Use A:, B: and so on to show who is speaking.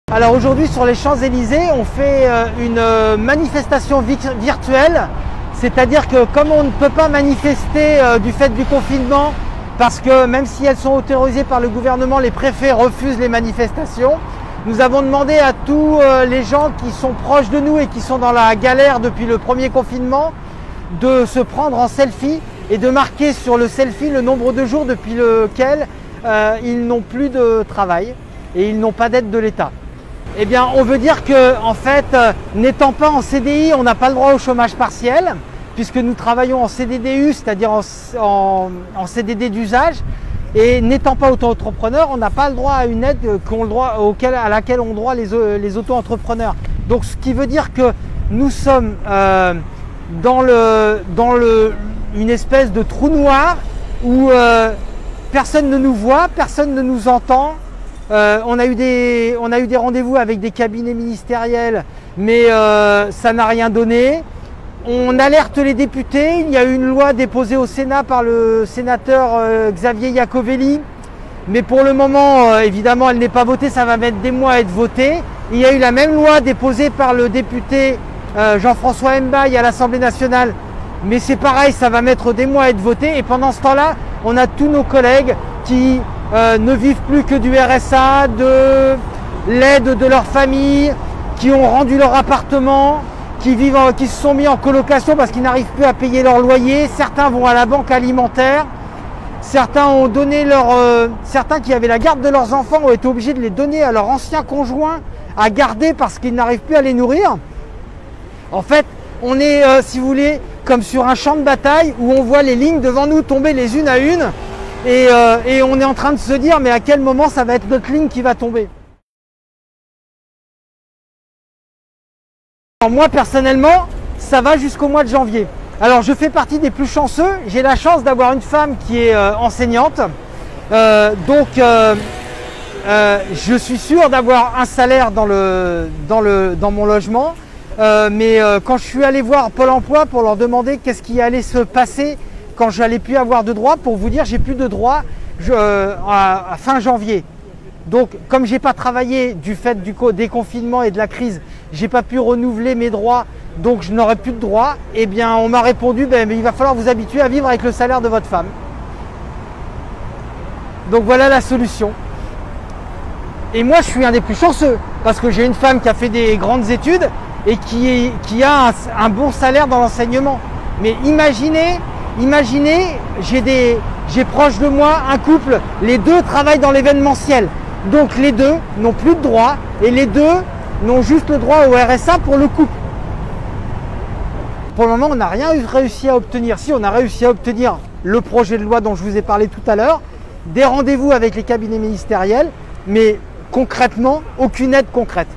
A: Alors aujourd'hui sur les Champs-Élysées, on fait une manifestation virtuelle, c'est-à-dire que comme on ne peut pas manifester du fait du confinement, parce que même si elles sont autorisées par le gouvernement, les préfets refusent les manifestations, nous avons demandé à tous les gens qui sont proches de nous et qui sont dans la galère depuis le premier confinement de se prendre en selfie et de marquer sur le selfie le nombre de jours depuis lequel ils n'ont plus de travail et ils n'ont pas d'aide de l'État. Eh bien, on veut dire que, en fait, n'étant pas en CDI, on n'a pas le droit au chômage partiel, puisque nous travaillons en CDDU, c'est-à-dire en CDD d'usage, et n'étant pas auto-entrepreneur, on n'a pas le droit à une aide à laquelle ont droit les auto-entrepreneurs. Donc, ce qui veut dire que nous sommes dans une espèce de trou noir où personne ne nous voit, personne ne nous entend. On a eu des rendez-vous avec des cabinets ministériels, mais ça n'a rien donné. On alerte les députés. Il y a eu une loi déposée au Sénat par le sénateur Xavier Iacovelli, mais pour le moment, évidemment, elle n'est pas votée. Ça va mettre des mois à être votée. Il y a eu la même loi déposée par le député Jean-François Mbaye à l'Assemblée nationale, mais c'est pareil, ça va mettre des mois à être voté. Et pendant ce temps-là, on a tous nos collègues qui ne vivent plus que du RSA, de l'aide de leur famille, qui ont rendu leur appartement, qui se sont mis en colocation parce qu'ils n'arrivent plus à payer leur loyer. Certains vont à la banque alimentaire, certains ont donné certains qui avaient la garde de leurs enfants ont été obligés de les donner à leur ancien conjoint à garder parce qu'ils n'arrivent plus à les nourrir. En fait, on est, si vous voulez, comme sur un champ de bataille où on voit les lignes devant nous tomber les unes à une. Et on est en train de se dire, mais à quel moment ça va être notre ligne qui va tomber? Alors moi, personnellement, ça va jusqu'au mois de janvier. Alors, je fais partie des plus chanceux. J'ai la chance d'avoir une femme qui est enseignante. Donc, je suis sûr d'avoir un salaire dans mon logement. Mais quand je suis allé voir Pôle emploi pour leur demander qu'est-ce qui allait se passer quand j'allais plus avoir de droits, pour vous dire, j'ai plus de droits à fin janvier. Donc, comme j'ai pas travaillé du fait du déconfinement et de la crise, j'ai pas pu renouveler mes droits, donc je n'aurai plus de droits. Eh bien, on m'a répondu, mais il va falloir vous habituer à vivre avec le salaire de votre femme. Donc voilà la solution. Et moi, je suis un des plus chanceux parce que j'ai une femme qui a fait des grandes études et qui a un bon salaire dans l'enseignement. Mais imaginez, j'ai proche de moi un couple, les deux travaillent dans l'événementiel. Donc les deux n'ont plus de droits et les deux n'ont juste le droit au RSA pour le couple. Pour le moment, on n'a rien réussi à obtenir. Si, on a réussi à obtenir le projet de loi dont je vous ai parlé tout à l'heure, des rendez-vous avec les cabinets ministériels, mais concrètement, aucune aide concrète.